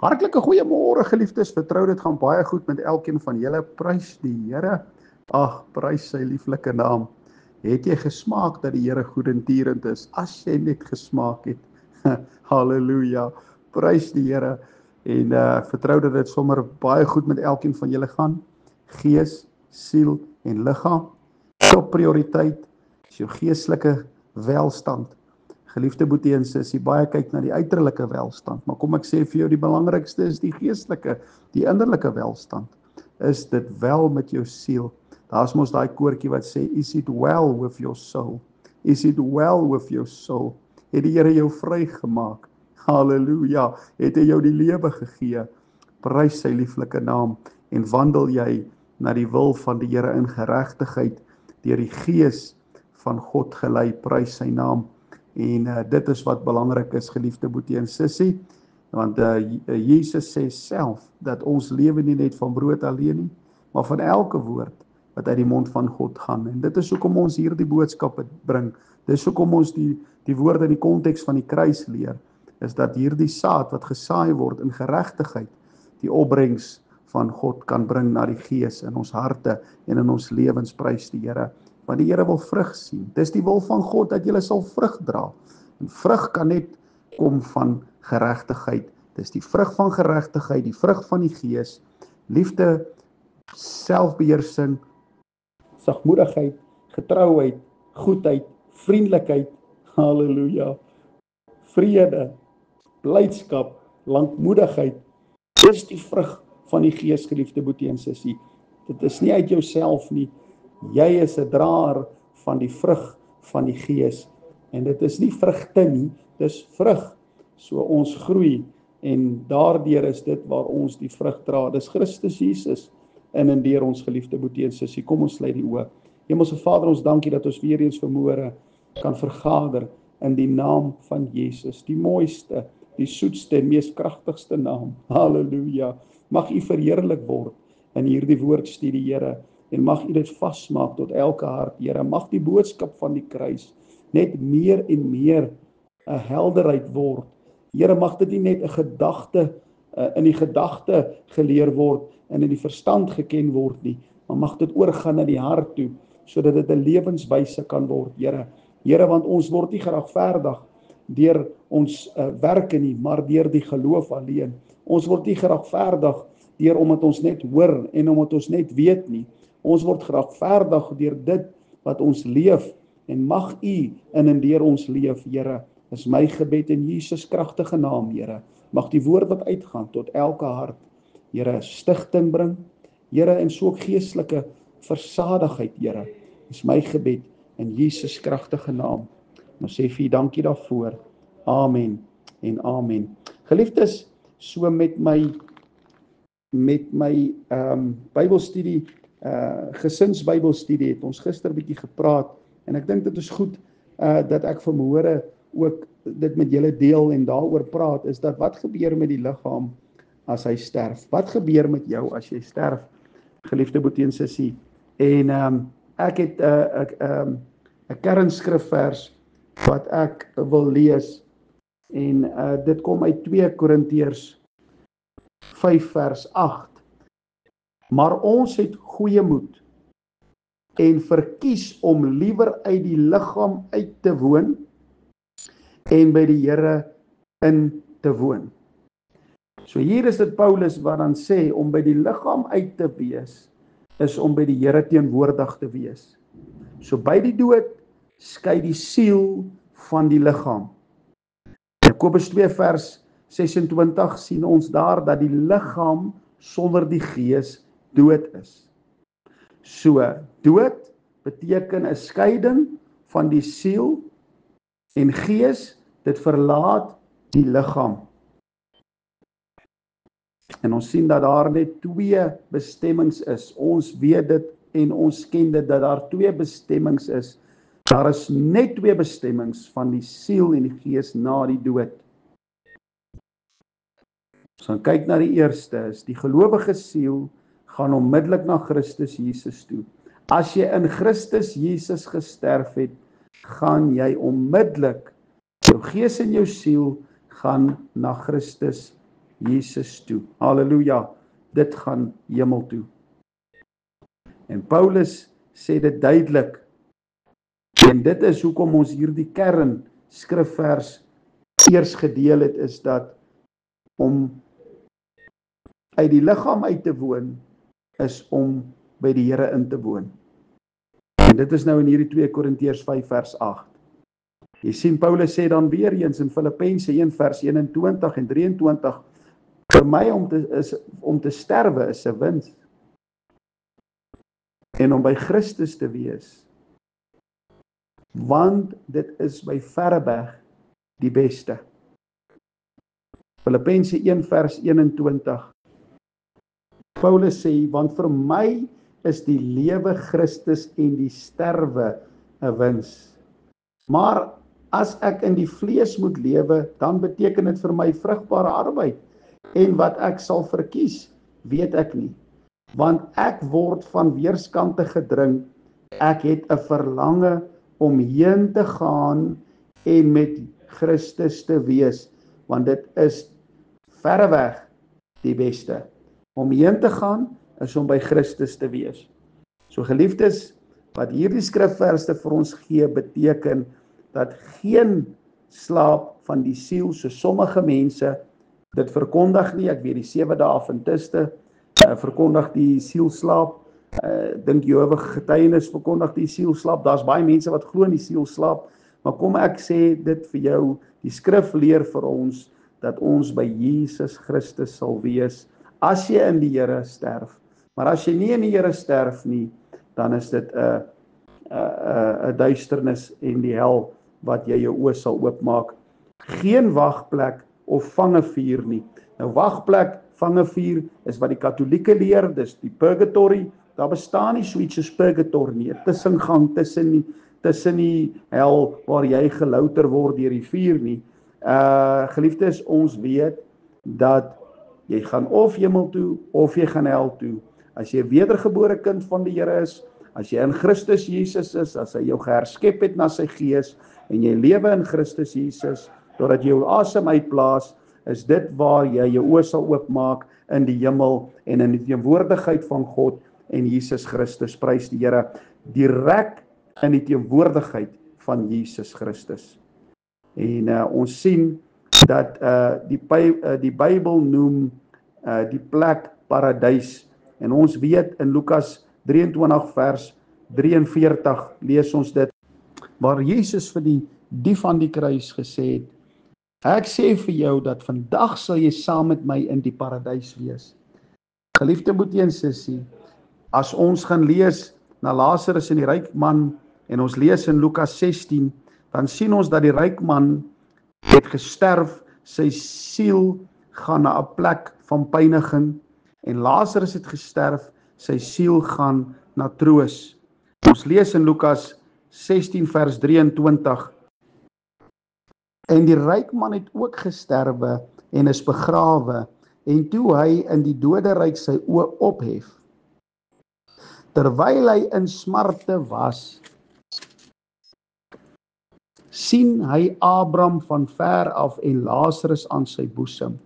Hartlike goeiemôre geliefdes, vertrou dit gaan baie goed met elkeen van julle. Prys die Here. Ag, prys sy lieflike naam. Het jy gesmaak dat die Here goedendurend is? As jy net gesmaak het. Halleluja. Prys die Here. En vertrou dat dit sommer baie goed met elkeen van julle gaan. Gees, siel en liggaam. Top prioriteit is jou geestelike welstand. Geliefde boetie en sussie, baie kyk na die uiterlike welstand, maar kom ek sê vir jou, die belangrikste is die geestelike, die innerlike welstand. Is dit wel met jou siel? Daar's mos daai koortjie wat sê, is it well with your soul? Is it well with your soul? Het die Here jou vrygemaak? Halleluja, het hy jou die lewe gegee? Prys sy lieflike naam, en wandel jy na die wil van die Here in geregtigheid, deur die Gees van God gelei, prys sy naam. En dit is wat belangrik is, geliefde boetie en sussie, want Jesus sê self, dat ons lewe nie net van brood alleen nie, maar van elke woord, wat uit die mond van God gaan. En dit is hoekom ons hier die boodskap bring, dis hoekom ons die woorde in die konteks van die kruis leer, is dat hier die saad wat gesaai word in geregtigheid, die opbrengs van God kan bring na die Gees in ons harte en in ons lewens, prys die Here. Want die Here wil vrug sien. Dis die wil van God dat jy sal vrug dra. En vrug kan net kom van geregtigheid. Dis die vrug van geregtigheid, die vrug van die Gees, liefde, selfbeheersing, sagmoedigheid, getrouheid, goedheid, vriendelikheid, halleluja, vrede, blydskap, lankmoedigheid. Dis die vrug van die Gees, geliefde boetie en sussie. Dit is nie uit jouself nie. Jy is 'n draer van die vrug van die Gees. En dit is nie vrugte nie, dis vrug. So ons groei en daardeur is dit waar ons die vrug dra. Dis Christus Jesus in en deur ons, geliefde boetie en sussie. Kom ons sluit die oë. Hemelse Vader, ons dankie dat ons weer eens vanmôre kan vergader in die naam van Jesus, die mooiste, die soetste en mees kragtigste naam. Halleluja. Mag U verheerlik word in hierdie woordstudie, Here. En mag U dit vasmaak tot elke hart, Here. Mag die boodskap van die kruis net meer en meer 'n helderheid word. Here, mag dit nie net 'n gedagte in die gedagte geleer word en in die verstand geken word nie, maar mag dit oorgaan na die hart toe, sodat dit 'n lewenswyse kan word, Here. Here, want ons word nie geregverdig deur ons werke nie, maar deur die geloof alleen. Ons word nie geregverdig deur omdat ons net hoor en omdat ons net weet nie. Ons word geregverdig deur dit wat ons leef, en mag U in en deur ons leef, Here. Is my gebed in Jesus kragtige naam, Here. Mag die woord wat uitgaan tot elke hart, Here, stigting bring, Here, en so ook geestelike versadigheid, Here. Is my gebed in Jesus kragtige naam. Nou sê vir U dankie daarvoor. Amen en amen. Geliefdes, so met my Bybelstudie, gesinsbybelstudie het ons gister bietjie gepraat, en ek dink dit is goed dat ek vanmôre ook dit met julle deel en daaroor praat, is dat wat gebeur met die liggaam as hy sterf? Wat gebeur met jou as jy sterf, geliefde boetie en sussie? En ek het 'n kernskrifvers wat ek wil lees, en dit kom uit 2 Korintiërs 5 vers 8. Maar ons het goeie moed en verkies om liewer uit die liggaam uit te woon en by die Here in te woon. So hier is dit Paulus wat dan sê, om by die liggaam uit te wees, is om by die Here teenwoordig te wees. So by die dood skei die siel van die liggaam. Jakobus 2 vers 26 sien ons daar dat die liggaam sonder die gees dood is. So, dood beteken 'n skeiding van die siel en gees, dit verlaat die liggaam. En ons sien dat daar net 2 bestemmings is. Ons weet dit en ons ken dit, dat daar 2 bestemmings is. Daar is net 2 bestemmings van die siel en die gees na die dood. Ons gaan kyk na die eerste, is die gelowige siel gaan onmiddellik na Christus Jesus toe. As jy in Christus Jesus gesterf het, gaan jy onmiddellik, jou gees en jou siel gaan na Christus Jesus toe. Halleluja, dit gaan hemel toe. En Paulus sê dit duidelik, en dit is hoekom ons hierdie kern skrifvers eers gedeel het, is dat om uit die liggaam uit te woon, is om by die Here in te woon. En dit is nou in hierdie 2 Korintiërs 5 vers 8. Jy sien, Paulus sê dan weer eens in Filippense 1 vers 21 en 23, vir my om te sterwe is 'n wins. En om by Christus te wees, want dit is by verreweg die beste. Filippense 1 vers 21. Paulus sê, want vir my is die lewe Christus en die sterwe 'n wins. Maar as ek in die vlees moet lewe, dan beteken dit vir my vrugbare arbeid. En wat ek sal verkies, weet ek nie. Want ek word van weerskante gedring. Ek het 'n verlange om heen te gaan en met Christus te wees, want dit is verreweg die beste. Om heen te gaan is om by Christus te wees. So geliefdes, wat hierdie skrifverse vir ons gee, beteken dat geen slaap van die siel, so sommige mense dit verkondig nie. Ek weet die 7 dae Adventiste verkondig die sielslaap. Dink Jehova getuienis verkondig die sielslaap. Daar's baie mense wat glo in die sielslaap, maar kom ek sê dit vir jou, die skrif leer vir ons dat ons by Jesus Christus sal wees as jy in die Here sterf. Maar as jy nie in die Here sterf nie, dan is dit 'n duisternis en die hel wat jy jou oë sal oopmaak. Geen wagplek of vangevuur nie. Nou wagplek, vangevuur is wat die Katolieke leer, dis die purgatory. Daar bestaan nie so iets soos purgatory nie, 'n tussengang tussen die hel waar jy gelouter word deur die vuur nie. Geliefdes, ons weet dat jy gaan of hemel toe of jy gaan hel toe. As jy 'n wedergebore kind van die Here is, as jy in Christus Jesus is, as hy jou geherskep het na sy gees en jy lewe in Christus Jesus, totdat jy jou asem uitblaas, is dit waar jy jou oë sal oopmaak in die hemel en in die teenwoordigheid van God en Jesus Christus. Prys die Here, direk in die teenwoordigheid van Jesus Christus. En ons sien dat die Bybel noem die plek paradys. En ons weet in Lukas 23 vers 43 lees ons dit, waar Jesus vir die dief aan die kruis gesê het, ek sê vir jou dat vandag sal jy saam met my in die paradys wees. Geliefde broeders en sissie, as ons gaan lees na Lazarus en die ryk man, en ons lees in Lukas 16, dan sien ons dat die ryk man het gesterf, sy siel gaan na 'n plek van pyniging, en Lazarus het gesterf, sy siel gaan na troos. Ons lees in Lukas 16 vers 23, en die ryk man het ook gesterwe en is begrawe, en toe hy in die doderyk sy oë ophef, terwyl hy in smarte was, sien hy Abraham van ver af en Lazarus aan sy boesem.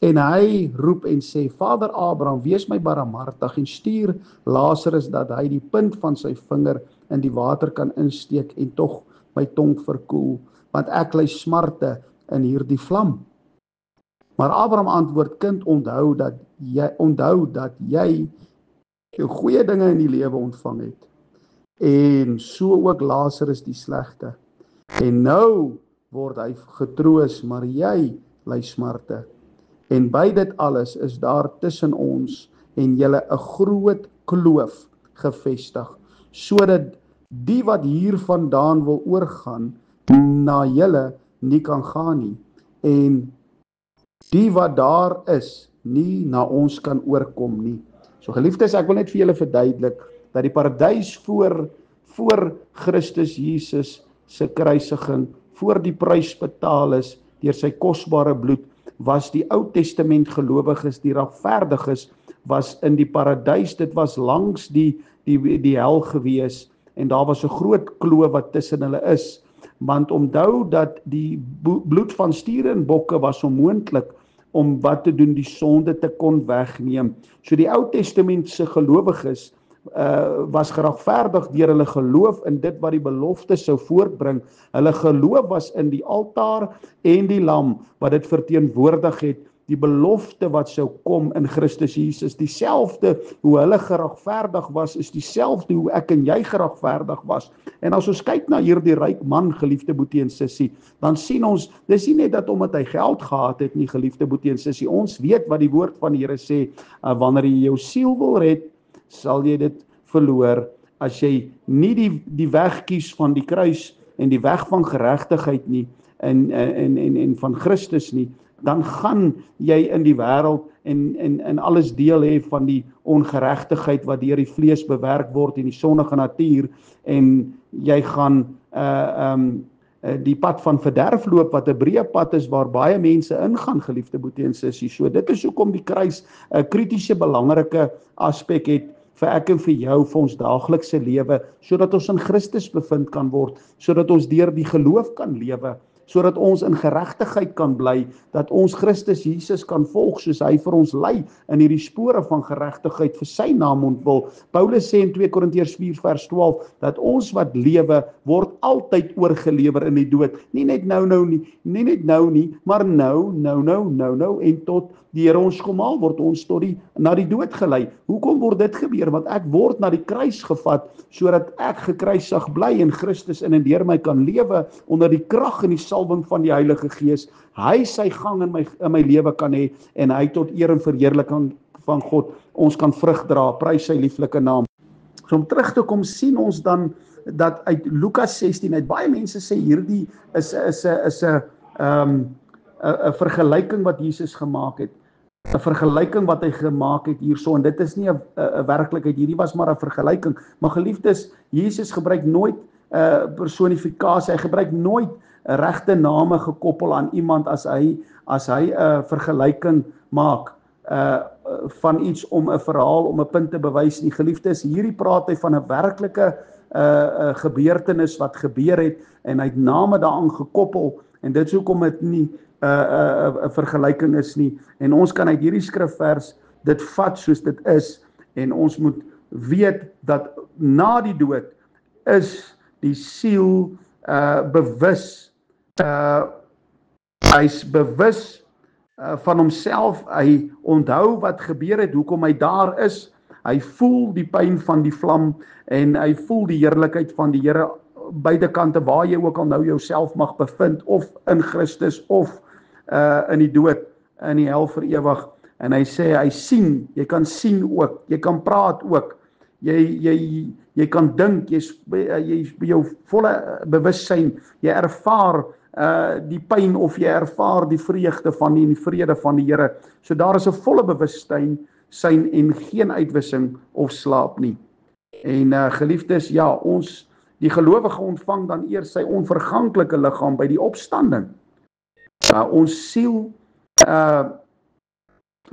En hy roep en sê, Vader Abraham, wees my barmhartig en stuur Lazarus dat hy die punt van sy vinger in die water kan insteek en tog my tong verkoel, want ek ly smarte in hierdie vlam. Maar Abraham antwoord, kind, onthou dat jy jou goeie dinge in die lewe ontvang het, en so ook Lazarus die slegte. En nou word hy getroos, maar jy ly smarte. En by dit alles is daar tussen ons en julle 'n groot kloof gevestig, sodat die wat hiervandaan wil oorgaan, na julle nie kan gaan nie, en die wat daar is, nie na ons kan oorkom nie. So geliefdes, ek wil net vir julle verduidelik, dat die paradys voor Christus Jesus se kruisiging, voor die prys betaal is, deur sy kosbare bloed, was die Ou Testament gelowiges, die regverdiges, was in die paradys, dit was langs die hel gewees, en daar was 'n groot kloof wat tussen hulle is, want onthou dat die bloed van stiere en bokke was onmoontlik, om wat te doen, die sonde te kon wegneem. So die Ou Testamentse gelowiges was geregverdig deur hulle geloof in dit wat die belofte sou voortbring. Hulle geloof was in die altaar en die lam wat dit verteenwoordig het, die belofte wat sou kom in Christus Jesus. Dieselfde hoe hulle geregverdig was, is dieselfde hoe ek en jy geregverdig was. En as ons kyk na hierdie ryk man, geliefde boetie en sussie, dan sien ons, dis nie net dat omdat hy geld gehad het nie, geliefde boetie en sussie, ons weet wat die woord van die Here sê, wanneer jy jou siel wil red, sal jy dit verloor, as jy nie die weg kies van die kruis en die weg van geregtigheid nie, en van Christus nie, dan gaan jy in die wêreld en alles deel hê van die ongeregtigheid wat deur die vlees bewerk word en die sondige natuur, en jy gaan die pad van verderf loop, wat 'n breë pad is waar baie mense ingaan, geliefde boetie en sussie. So dit is hoekom die kruis 'n kritiese belangrike aspek het vir ek en vir jou, vir ons daaglikse lewe, sodat ons in Christus bevind kan word, sodat ons deur die geloof kan lewe, sodat ons in geregtigheid kan bly, dat ons Christus Jesus kan volg, soos hy vir ons lei, in hierdie spore van geregtigheid vir sy naam ontwil. Paulus sê in 2 Korintiërs 4 vers 12, dat ons wat lewe, word altyd oorgelewer in die dood. Nie net nou nie, maar nou, en tot die Here ons kom haal, word ons na die dood gelei. Hoekom word dit gebeur? Want ek word na die kruis gevat, sodat ek gekruisig bly en Christus in en deur my kan lewe, onder die krag en die salwing van die Heilige Gees. Hy sy gang in my lewe kan hê, en hy tot eer en verheerliking van God, ons kan vrug dra, prys sy lieflike naam. So om terug te kom, sien ons dan, dat uit Lukas 16, uit baie mense sê, hierdie is 'n vergelyking wat Jesus gemaak het, 'n vergelyking wat hy gemaak het hierso, en dit is nie 'n werklikheid, hierdie was maar 'n vergelyking, maar geliefdes, Jesus gebruik nooit personifikasie, hy gebruik nooit regte name gekoppel aan iemand as hy 'n vergelyking maak van iets om 'n verhaal, om 'n punt te bewys nie. Geliefdes, hierdie praat hy van 'n werklike gebeurtenis wat gebeur het, en hy het name daaraan gekoppel, en dit is hoekom dit nie 'n vergelyking is nie, en ons kan uit hierdie skrifvers dit vat soos dit is, en ons moet weet dat na die dood is die siel bewus, hy's bewus van homself, hy onthou wat gebeur het, hoekom hy daar is, hy voel die pyn van die vlam, en hy voel die heerlikheid van die Here, beide kante, waar jy ook al nou jouself mag bevind, of in Christus, of in die dood, in die hel vir ewig. En hy sê, hy sien, jy kan sien ook, jy kan praat ook, jy kan dink, jy's by jou volle bewussyn, jy ervaar die pyn, of jy ervaar die vreugde van die vrede van die Here. So daar is 'n volle bewustheid en geen uitwissing of slaap nie. En geliefdes, ja, die gelowige ontvang dan eers sy onverganklike liggaam by die opstanding. Ons siel,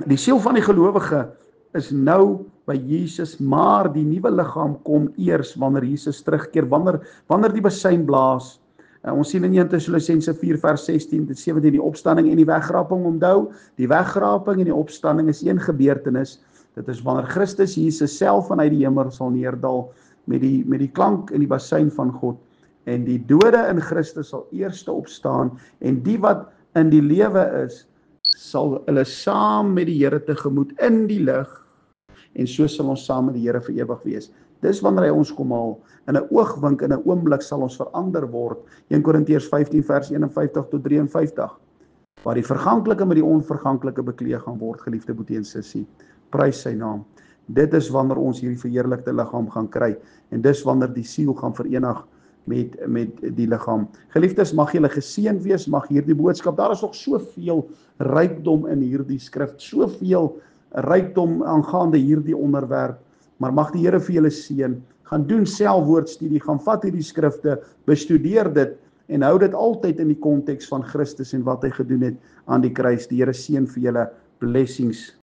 die siel van die gelowige is nou by Jesus, maar die nuwe liggaam kom eers wanneer Jesus terugkeer, wanneer die besuin blaas. Ons sien in 1 Tessalonisense 4 vers 16 tot 17 die opstanding en die wegraping. Onthou, die wegraping en die opstanding is een gebeurtenis. Dit is wanneer Christus Jesus self vanuit die hemel sal neerdal met die klank en die basuin van God, en die dode in Christus sal eerste opstaan, en die wat in die lewe is, sal hulle saam met die Here tegemoet in die lig, en so sal ons saam met die Here vir ewig wees. Dis wanneer hy ons kom haal, in 'n oogwink, in 'n oomblik sal ons verander word. 1 Korintiërs 15 vers 51 tot 53, waar die verganklike met die onverganklike bekleed gaan word, geliefde boetie en sussie. Prys sy naam. Dit is wanneer ons hierdie verheerlikte liggaam gaan kry, en dis wanneer die siel gaan verenig met die liggaam. Geliefdes, mag julle geseën wees, mag hierdie boodskap, daar is nog soveel rykdom in hierdie skrif, soveel rykdom aangaande hierdie onderwerp, maar mag die Here vir julle seën. Gaan doen self woordstudie, gaan vat hierdie skrifte, bestudeer dit, en hou dit altyd in die konteks van Christus en wat hy gedoen het aan die kruis. Die Here seën vir julle. Blessings.